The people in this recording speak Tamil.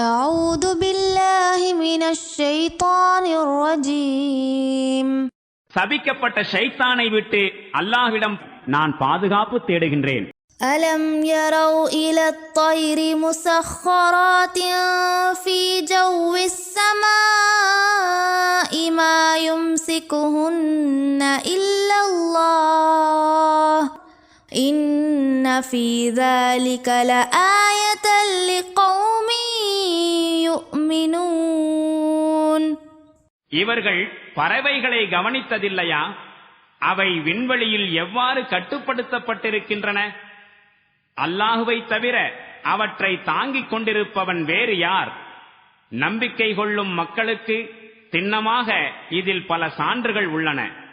أعوذ بالله من الشيطان الرجيم. சபிக்கப்பட்ட ஷைத்தானை விட்டு அல்லாஹ்விடம் நான் பாதுகாப்பு தேடுகின்றேன். ألم يروا إلى الطير مسخرات في جو السماء ما يمسكهن إلا الله إن في ذلك لآية لقوم يؤمنون. இவர்கள் பறவைகளை கவனித்ததில்லையா? அவை விண்வெளியில் எவ்வாறு கட்டுப்படுத்தப்பட்டிருக்கின்றன? அல்லாஹுவை தவிர அவற்றை தாங்கிக் கொண்டிருப்பவன் வேறு யார்? நம்பிக்கை கொள்ளும் மக்களுக்கு திண்ணமாக இதில் பல சான்றுகள் உள்ளன.